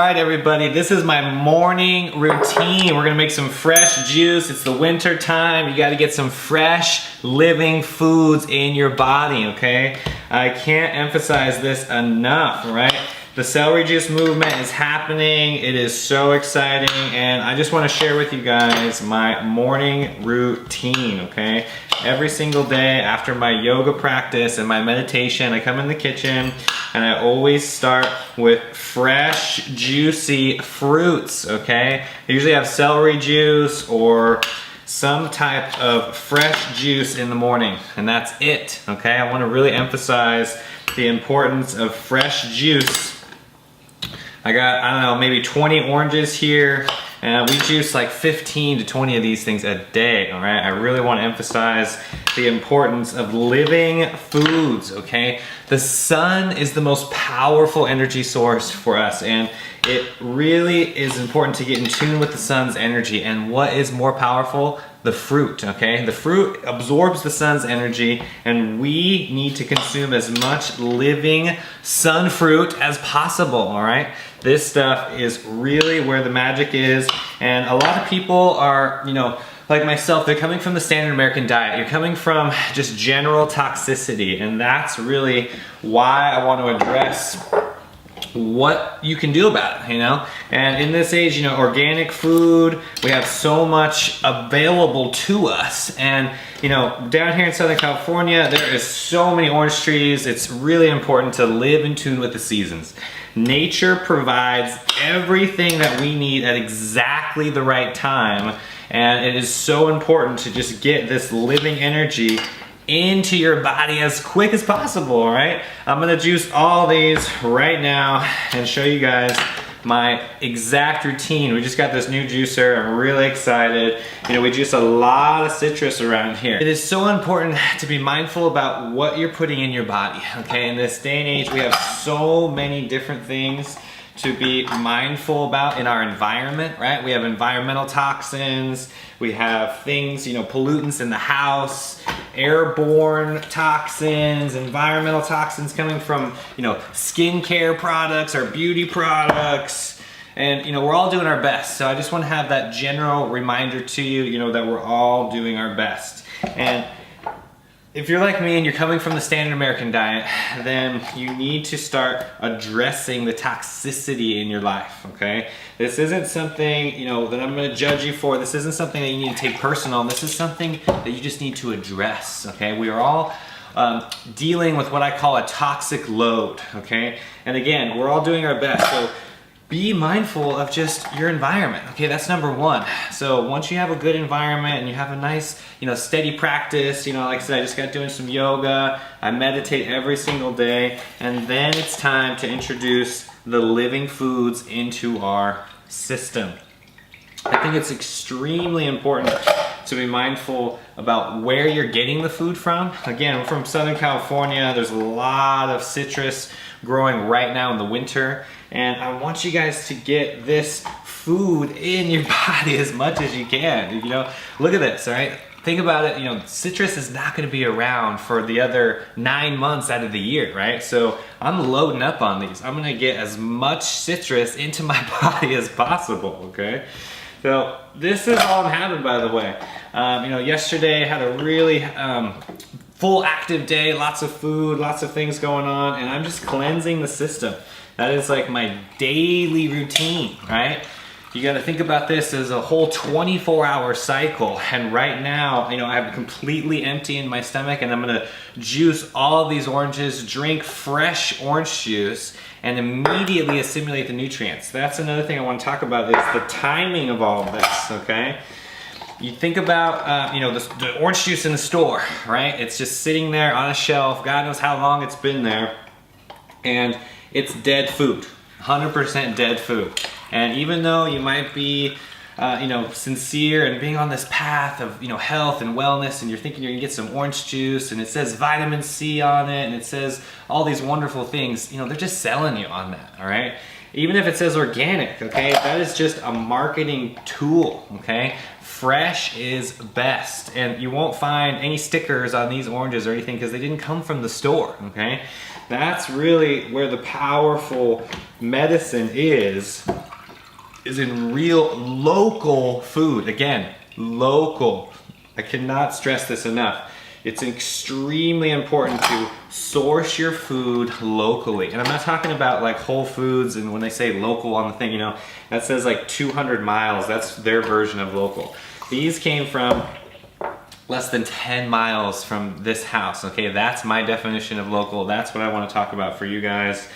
right, everybody, this is my morning routine. We're gonna make some fresh juice. It's the winter time. You gotta get some fresh, living foods in your body, okay? I can't emphasize this enough, right? The celery juice movement is happening. It is so exciting, and I just wanna share with you guys my morning routine, okay? Every single day after my yoga practice and my meditation, I come in the kitchen and I always start with fresh, juicy fruits, okay? I usually have celery juice or some type of fresh juice in the morning, and that's it, okay? I wanna really emphasize the importance of fresh juice. I got, I don't know, maybe 20 oranges here, and we juice like 15 to 20 of these things a day, all right? I really want to emphasize the importance of living foods, okay? The sun is the most powerful energy source for us, and it really is important to get in tune with the sun's energy. And what is more powerful? The fruit, okay? The fruit absorbs the sun's energy, and we need to consume as much living sun fruit as possible, all right? This stuff is really where the magic is, and a lot of people are, you know, like myself, they're coming from the standard American diet. You're coming from just general toxicity, and that's really why I want to address what you can do about it, you know? And in this age, you know, organic food, we have so much available to us. And, you know, down here in Southern California, there is so many orange trees. It's really important to live in tune with the seasons. Nature provides everything that we need at exactly the right time. And it is so important to just get this living energy into your body as quick as possible, all right? I'm gonna juice all these right now and show you guys my exact routine. We just got this new juicer. I'm really excited. You know, we juice a lot of citrus around here. It is so important to be mindful about what you're putting in your body, okay? In this day and age, we have so many different things to be mindful about in our environment, right? We have environmental toxins, we have things, you know, pollutants in the house, airborne toxins, environmental toxins coming from, you know, skincare products or beauty products. And, you know, we're all doing our best. So I just want to have that general reminder to you, you know, that we're all doing our best. And if you're like me and you're coming from the standard American diet, then you need to start addressing the toxicity in your life, okay? This isn't something, you know, that I'm gonna judge you for. This isn't something that you need to take personal. This is something that you just need to address, okay? We are all dealing with what I call a toxic load, okay? And again, we're all doing our best. So be mindful of just your environment, okay? That's number one. So once you have a good environment and you have a nice, you know, steady practice, you know, like I said, I just got doing some yoga, I meditate every single day, and then it's time to introduce the living foods into our system. I think it's extremely important to be mindful about where you're getting the food from. Again, we're from Southern California. There's a lot of citrus growing right now in the winter, and I want you guys to get this food in your body as much as you can. You know, look at this, all right? Think about it, you know, citrus is not gonna be around for the other 9 months out of the year, right? So I'm loading up on these. I'm gonna get as much citrus into my body as possible, okay? So this is all I'm having, by the way. You know, yesterday I had a really full active day, lots of food, lots of things going on, and I'm just cleansing the system. That is like my daily routine, right? You gotta think about this as a whole 24-hour cycle, and right now, you know, I'm completely empty in my stomach, and I'm gonna juice all of these oranges, drink fresh orange juice, and immediately assimilate the nutrients. That's another thing I wanna talk about, is the timing of all of this, okay? You think about, you know, the orange juice in the store, right? It's just sitting there on a shelf, God knows how long it's been there, and it's dead food, 100% dead food. And even though you might be, you know, sincere and being on this path of, you know, health and wellness, and you're thinking you're gonna get some orange juice, and it says vitamin C on it, and it says all these wonderful things, you know, they're just selling you on that, all right? Even if it says organic, okay, that is just a marketing tool, okay? Fresh is best, and you won't find any stickers on these oranges or anything because they didn't come from the store, okay? That's really where the powerful medicine is in real local food. Again, local. I cannot stress this enough. It's extremely important to source your food locally. And I'm not talking about like Whole Foods, and when they say local on the thing, you know, that says like 200 miles. That's their version of local. These came from less than 10 miles from this house. Okay, that's my definition of local. That's what I want to talk about for you guys,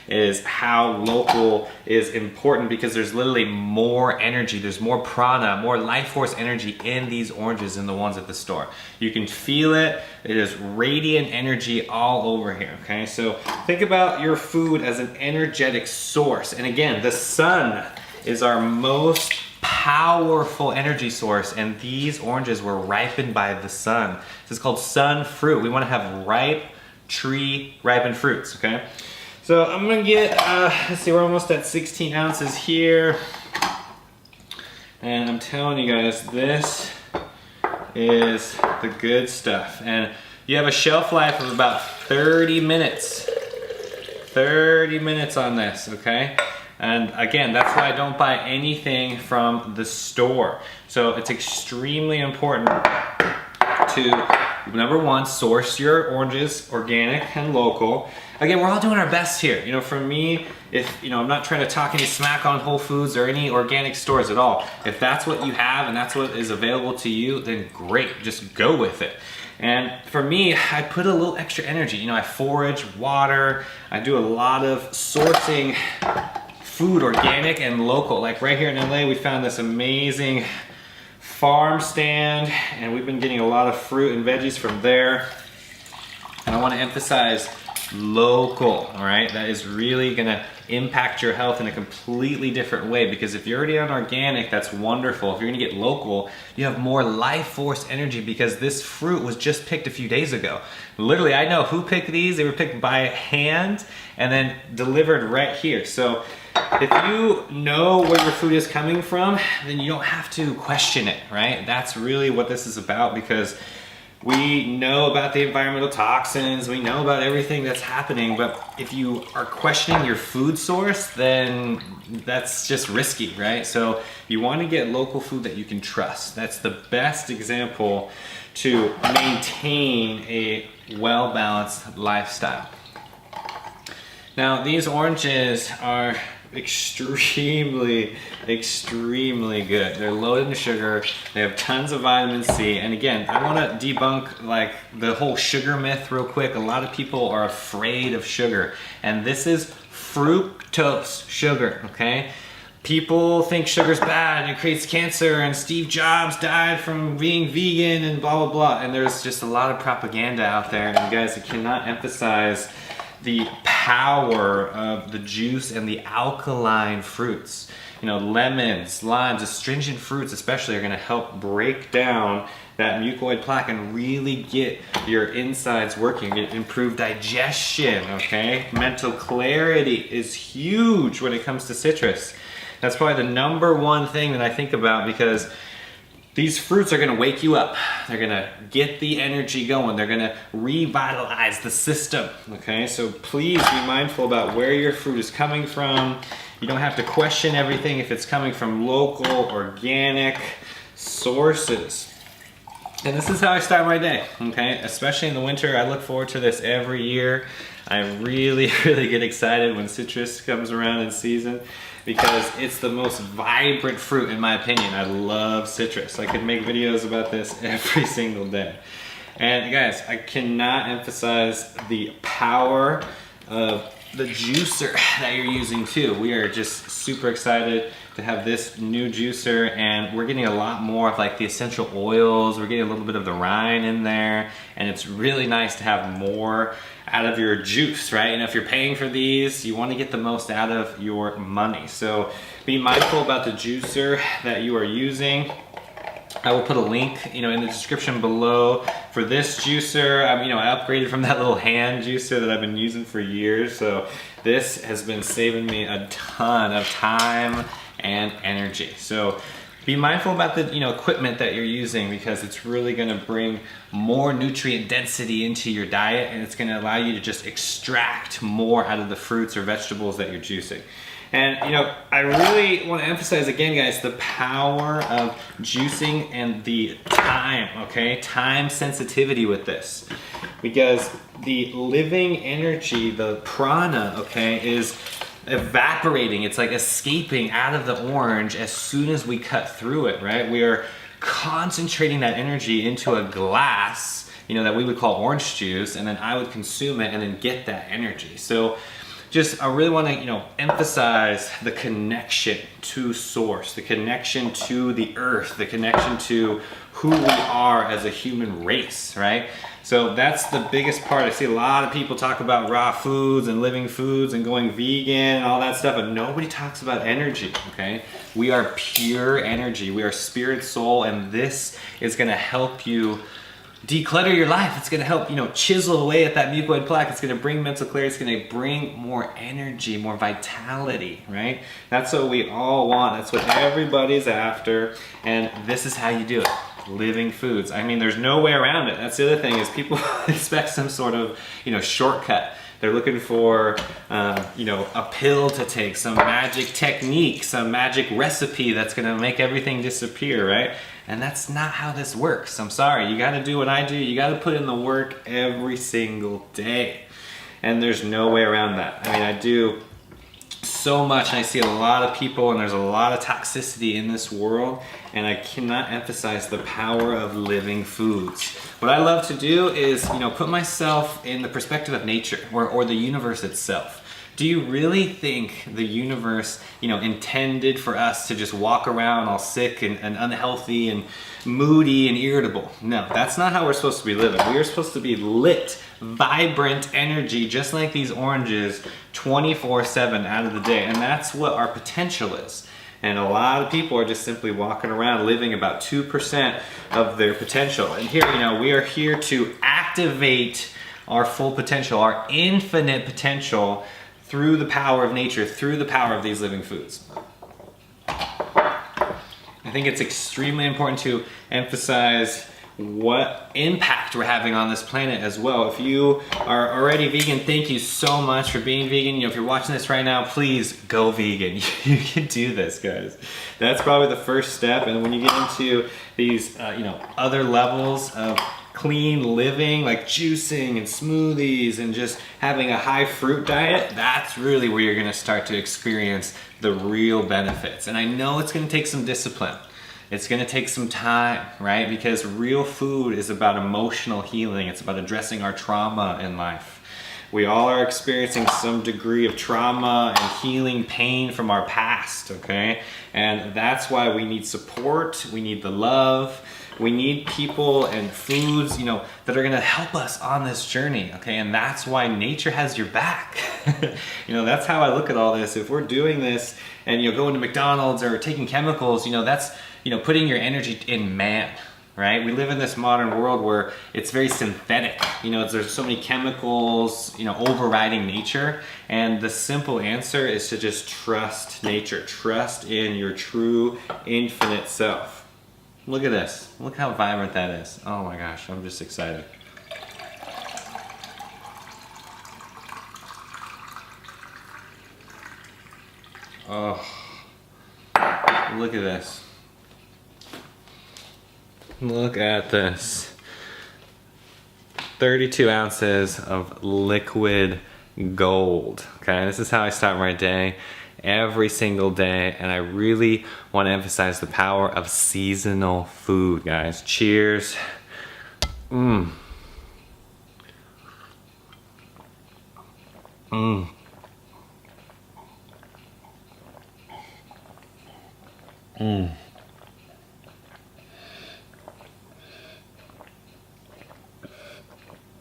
is how local is important, because there's literally more energy, there's more prana, more life force energy in these oranges than the ones at the store. You can feel it. It is radiant energy all over here, okay? So think about your food as an energetic source. And again, the sun is our most powerful energy source, and these oranges were ripened by the sun. This is called sun fruit. We want to have ripe tree ripened fruits, okay? So I'm gonna get, let's see, we're almost at 16 ounces here. And I'm telling you guys, this is the good stuff. And you have a shelf life of about 30 minutes. 30 minutes on this, okay? And again, that's why I don't buy anything from the store. So it's extremely important to, number one, source your oranges organic and local. Again, we're all doing our best here. You know, for me, if, you know, I'm not trying to talk any smack on Whole Foods or any organic stores at all. If that's what you have and that's what is available to you, then great, just go with it. And for me, I put a little extra energy. You know, I forage, water, I do a lot of sourcing food, organic and local. Like right here in LA, we found this amazing farm stand, and we've been getting a lot of fruit and veggies from there. And I want to emphasize local, all right? That is really gonna impact your health in a completely different way, because if you're already on organic, that's wonderful. If you're gonna get local, you have more life force energy, because this fruit was just picked a few days ago. Literally, I know who picked these. They were picked by hand and then delivered right here. So if you know where your food is coming from, then you don't have to question it, right? That's really what this is about, because we know about the environmental toxins, we know about everything that's happening, but if you are questioning your food source, then that's just risky, right? So you want to get local food that you can trust. That's the best example to maintain a well-balanced lifestyle. Now, these oranges are extremely good. They're loaded in sugar, they have tons of vitamin C, and again, I want to debunk like the whole sugar myth real quick. A lot of people are afraid of sugar, and this is fructose sugar, okay? People think sugar's bad and it creates cancer, and Steve Jobs died from being vegan and blah blah blah, and there's just a lot of propaganda out there. And guys, I cannot emphasize the power of the juice and the alkaline fruits. You know, lemons, limes, astringent fruits especially are gonna help break down that mucoid plaque and really get your insides working, get improved digestion, okay? Mental clarity is huge when it comes to citrus. That's probably the number one thing that I think about, because these fruits are gonna wake you up. They're gonna get the energy going. They're gonna revitalize the system, okay? So please be mindful about where your fruit is coming from. You don't have to question everything if it's coming from local, organic sources. And this is how I start my day, okay? Especially in the winter, I look forward to this every year. I really get excited when citrus comes around in season, because it's the most vibrant fruit in my opinion. I love citrus. I could make videos about this every single day. And guys, I cannot emphasize the power of the juicer that you're using too. We are just super excited to have this new juicer, and we're getting a lot more of like the essential oils. We're getting a little bit of the rind in there, and it's really nice to have more out of your juice, right? And if you're paying for these, you want to get the most out of your money. So be mindful about the juicer that you are using. I will put a link, you know, in the description below for this juicer. You know, I upgraded from that little hand juicer that I've been using for years. So this has been saving me a ton of time and energy. So be mindful about the equipment that you're using, because it's really going to bring more nutrient density into your diet, and it's going to allow you to just extract more out of the fruits or vegetables that you're juicing. And I really want to emphasize again, guys, the power of juicing and the time, okay? Time sensitivity with this. Because the living energy, the prana, okay, is evaporating. It's like escaping out of the orange as soon as we cut through it, right? We are concentrating that energy into a glass, that we would call orange juice, and then I would consume it and then get that energy. So I really want to, emphasize the connection to source, the connection to the earth, the connection to who we are as a human race, right? So that's the biggest part. I see a lot of people talk about raw foods and living foods and going vegan and all that stuff, but nobody talks about energy, okay? We are pure energy. We are spirit, soul, and this is gonna help you declutter your life. It's gonna help, chisel away at that mucoid plaque. It's gonna bring mental clarity. It's gonna bring more energy, more vitality, right? That's what we all want. That's what everybody's after. And this is how you do it. Living foods. I mean, there's no way around it. That's the other thing, is people expect some sort of, shortcut. They're looking for, a pill to take, some magic technique, some magic recipe that's gonna make everything disappear, right? And that's not how this works. I'm sorry, you gotta do what I do. You gotta put in the work every single day. And there's no way around that. I mean, I do so much, and I see a lot of people, and there's a lot of toxicity in this world, and I cannot emphasize the power of living foods. What I love to do is, put myself in the perspective of nature, or the universe itself. Do you really think the universe, intended for us to just walk around all sick and unhealthy and moody and irritable? No, that's not how we're supposed to be living. We are supposed to be lit, vibrant energy, just like these oranges, 24/7 out of the day. And that's what our potential is. And a lot of people are just simply walking around living about 2% of their potential. And here, we are here to activate our full potential, our infinite potential, through the power of nature, through the power of these living foods. I think it's extremely important to emphasize what impact we're having on this planet as well. If you are already vegan, thank you so much for being vegan. If you're watching this right now, please go vegan. You can do this, guys. That's probably the first step. And when you get into these, other levels of clean living, like juicing and smoothies and just having a high fruit diet, that's really where you're gonna start to experience the real benefits. And I know it's gonna take some discipline. It's gonna take some time, right? Because real food is about emotional healing. It's about addressing our trauma in life. We all are experiencing some degree of trauma and healing pain from our past, okay? And that's why we need support, we need the love, we need people and foods, that are gonna help us on this journey, okay? And that's why nature has your back. That's how I look at all this. If we're doing this and going to McDonald's or taking chemicals, that's, putting your energy in man, right? We live in this modern world where it's very synthetic. There's so many chemicals, overriding nature. And the simple answer is to just trust nature. Trust in your true infinite self. Look at this. Look how vibrant that is. Oh my gosh, I'm just excited. Oh, look at this. Look at this. 32 ounces of liquid gold. Okay, this is how I start my day every single day, and I really want to emphasize the power of seasonal food, guys. Cheers. Mmm. Mmm. Mmm.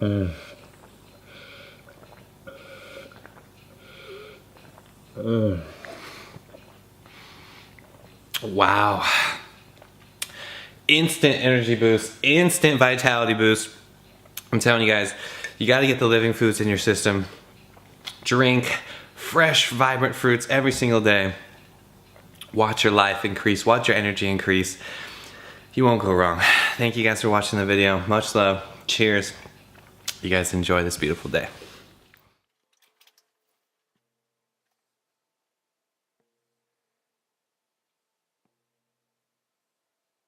Mmm. Mmm. Wow. Instant energy boost, instant vitality boost. I'm telling you guys, you gotta get the living foods in your system. Drink fresh, vibrant fruits every single day. watch your life increase, watch your energy increase. You won't go wrong. Thank you guys for watching the video. Much love. Cheers. You guys enjoy this beautiful day.